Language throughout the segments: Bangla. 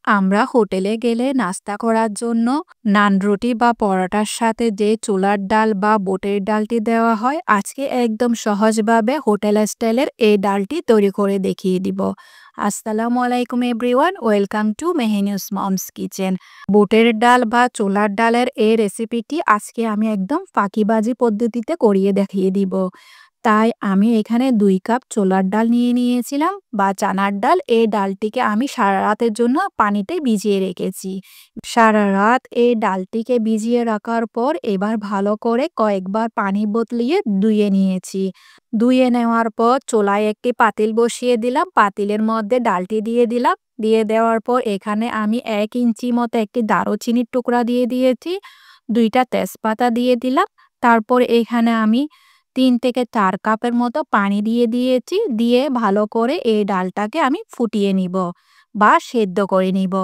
আমরা হোটেলে গেলে নাস্তা করার জন্য নান রুটি বা পরোটার সাথে যে ছোলার ডাল বা বুটের ডালটি দেওয়া হয়, আজকে একদম সহজভাবে হোটেল স্টাইলের এই ডালটি তৈরি করে দেখিয়ে দিব। আসসালামু আলাইকুম everyone, welcome to Mehenus moms kitchen. বুটের ডাল বা ছোলার ডালের এই রেসিপিটি আজকে আমি একদম ফাঁকিবাজি পদ্ধতিতে করিয়ে দেখিয়ে দিব। তাই আমি এখানে ২ কাপ ছোলার ডাল নিয়ে নিয়েছিলাম বা চানার ডাল। এই ডালটিকে আমি সারা রাতের জন্য পানিতে ভিজিয়ে রেখেছি। সারা রাত এই ডালটিকে ভিজিয়ে রাখার পর এবার ভালো করে কয়েকবার পানি বদলিয়ে ধুয়ে নিয়েছি। ধুয়ে নেওয়ার পর চুলায় একটি পাতিল বসিয়ে দিলাম। পাতিলের মধ্যে ডালটি দিয়ে দিলাম। দিয়ে দেওয়ার পর এখানে আমি ১ ইঞ্চি মতো একটি দারুচিনির টুকরা দিয়ে দিয়েছি। ২ টা তেজপাতা দিয়ে দিলাম। তারপর এখানে আমি ৩ থেকে ৪ কাপের মতো পানি দিয়ে দিয়েছি। দিয়ে ভালো করে এই ডালটাকে আমি ফুটিয়ে নিব বা সেদ্ধ করে নিব।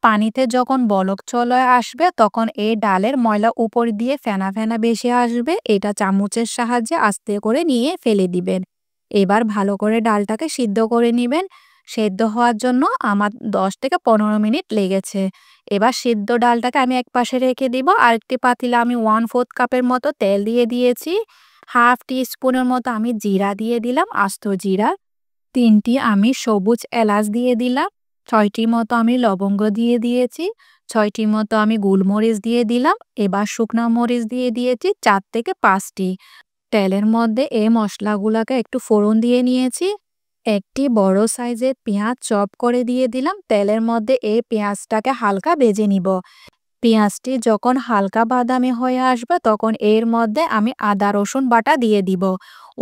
পানিতে যখন বলক চলে আসবে তখন এই ডালের ময়লা উপর দিয়ে ফেনা ফেনা ভেসে আসবে। এটা চামচের সাহায্যে আস্তে করে নিয়ে ফেলে দিবেন। এবার ভালো করে ডালটাকে সিদ্ধ করে নিবেন। সেদ্ধ হওয়ার জন্য আমার ১০ থেকে ১৫ মিনিট লেগেছে। এবার সিদ্ধ ডালটাকে আমি একপাশে রেখে দিব। আরেকটি পাতিলে আমি 1/4 কাপের মতো তেল দিয়ে দিয়েছি। হাফ টি স্পুনের মতো আমি জিরা দিয়ে দিলাম, আস্ত জিরা। ৩টি আমি সবুজ এলাচ দিয়ে দিলাম। ৬টি মতো আমি লবঙ্গ দিয়ে দিয়েছি। ৬টি মতো আমি গোলমরিচ দিয়ে দিলাম। এবার শুকনা মরিচ দিয়ে দিয়েছি ৪ থেকে ৫টি। তেলের মধ্যে এই মশলাগুলোকে একটু ফোড়ন দিয়ে নিয়েছি। একটি বড় সাইজের পেঁয়াজ চপ করে দিয়ে দিলাম। তেলের মধ্যে এই পেঁয়াজটাকে হালকা ভেজে নিব। পেঁয়াজটি যখন হালকা বাদামি হয়ে আসবে তখন এর মধ্যে আমি আদা রসুন বাটা দিয়ে দিব।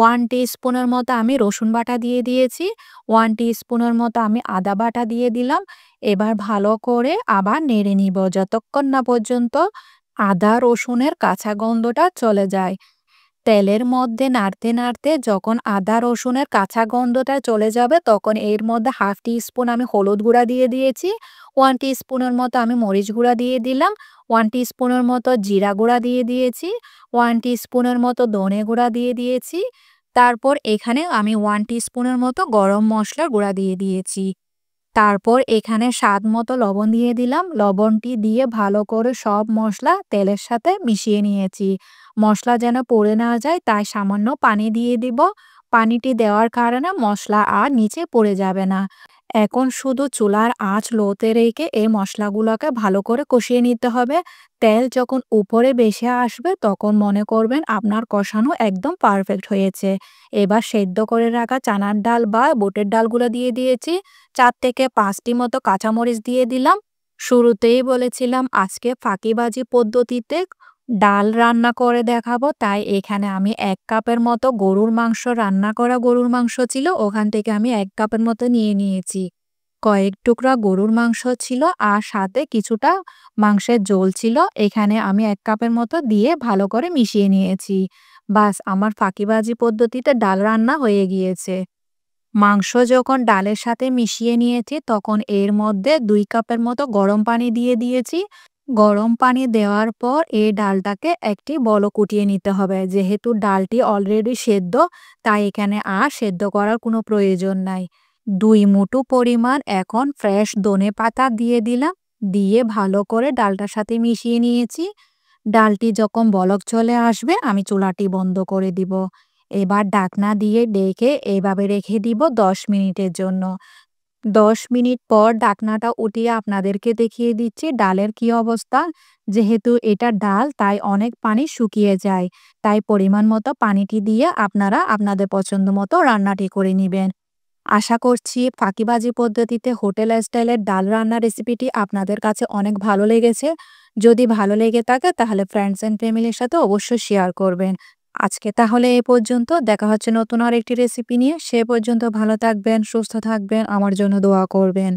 1 টিস্পুনের মতো আমি রসুন বাটা দিয়ে দিয়েছি। 1 টিস্পুনের মতো আমি আদা বাটা দিয়ে দিলাম। এবার ভালো করে আবার নেড়ে নিব যতক্ষণ না পর্যন্ত আদা রসুনের কাঁচা গন্ধটা চলে যায়। তেলের মধ্যে নাড়তে নাড়তে যখন আদা রসুনের কাঁচা গন্ধটা চলে যাবে তখন এর মধ্যে হাফ টি স্পুন আমি হলুদ গুঁড়া দিয়ে দিয়েছি। 1 টিস্পুনের মতো আমি মরিচ গুঁড়া দিয়ে দিলাম। 1 টিস্পুনের মতো জিরা গুঁড়া দিয়ে দিয়েছি। 1 টিস্পুনের মতো ধনে গুঁড়া দিয়ে দিয়েছি। তারপর এখানে আমি 1 টিস্পুনের মতো গরম মশলার গুঁড়া দিয়ে দিয়েছি। তারপর এখানে স্বাদ মতো লবণ দিয়ে দিলাম। লবণটি দিয়ে ভালো করে সব মশলা তেলের সাথে মিশিয়ে নিয়েছি। মশলা যেন পুড়ে না যায় তাই সামান্য পানি দিয়ে দিব। পানিটি দেওয়ার কারণে মশলা আর নিচে পড়ে যাবে না। এখন শুধু চুলার আঁচ লোতে রেখে এই মশলাগুলোকে ভালো করে কষিয়ে নিতে হবে। তেল যখন উপরে ভেসে আসবে তখন মনে করবেন আপনার কষানো একদম পারফেক্ট হয়েছে। এবার সেদ্ধ করে রাখা চানার ডাল বা বুটের ডালগুলো দিয়ে দিয়েছি। ৪ থেকে ৫টি মতো কাঁচামরিচ দিয়ে দিলাম। শুরুতেই বলেছিলাম আজকে ফাঁকিবাজি পদ্ধতিতে ডাল রান্না করে দেখাবো। তাই এখানে আমি ১ কাপের মতো গরুর মাংস, রান্না করা গরুর মাংস ছিল, ওখান থেকে আমি ১ কাপের মতো নিয়ে নিয়েছি। কয়েক টুকরা গরুর মাংস ছিল আর সাথে কিছুটা মাংসের ঝোল ছিল। এখানে আমি ১ কাপের মতো দিয়ে ভালো করে মিশিয়ে নিয়েছি। বাস আমার ফাঁকিবাজি পদ্ধতিতে ডাল রান্না হয়ে গিয়েছে। মাংস যখন ডালের সাথে মিশিয়ে নিয়েছি তখন এর মধ্যে ২ কাপের মতো গরম পানি দিয়ে দিয়েছি। গরম পানি দেওয়ার পর এই ডালটাকে একটি বলক উঠিয়ে নিতে হবে। যেহেতু ডালটি অলরেডি সেদ্ধ তাই এখানে আর সেদ্ধ করার কোনো প্রয়োজন নাই। ২ মুঠো পরিমাণ এখন ফ্রেশ ধনেপাতা দিয়ে দিলাম। দিয়ে ভালো করে ডালটার সাথে মিশিয়ে নিয়েছি। ডালটি যখন বলক চলে আসবে আমি চুলাটি বন্ধ করে দিব। এবার ঢাকনা দিয়ে ঢেকে এভাবে রেখে দিব ১০ মিনিটের জন্য। ১০ মিনিট পর ঢাকনাটা উঠিয়ে আপনাদেরকে দেখিয়ে দিচ্ছি ডালের কি অবস্থা। যেহেতু এটা ডাল তাই অনেক পানি শুকিয়ে যায়। তাই পরিমাণ মতো পানিটি দিয়ে আপনারা আপনাদের পছন্দ মতো রান্নাটি করে নিবেন। আশা করছি ফাঁকিবাজি পদ্ধতিতে হোটেল স্টাইলের ডাল রান্নার রেসিপিটি আপনাদের কাছে অনেক ভালো লেগেছে। যদি ভালো লেগে থাকে তাহলে ফ্রেন্ডস অ্যান্ড ফ্যামিলির সাথে অবশ্যই শেয়ার করবেন। আজকে তাহলে এ পর্যন্ত। দেখা হচ্ছে নতুন আরেকটি রেসিপি নিয়ে। সে পর্যন্ত ভালো থাকবেন, সুস্থ থাকবেন, আমার জন্য দোয়া করবেন।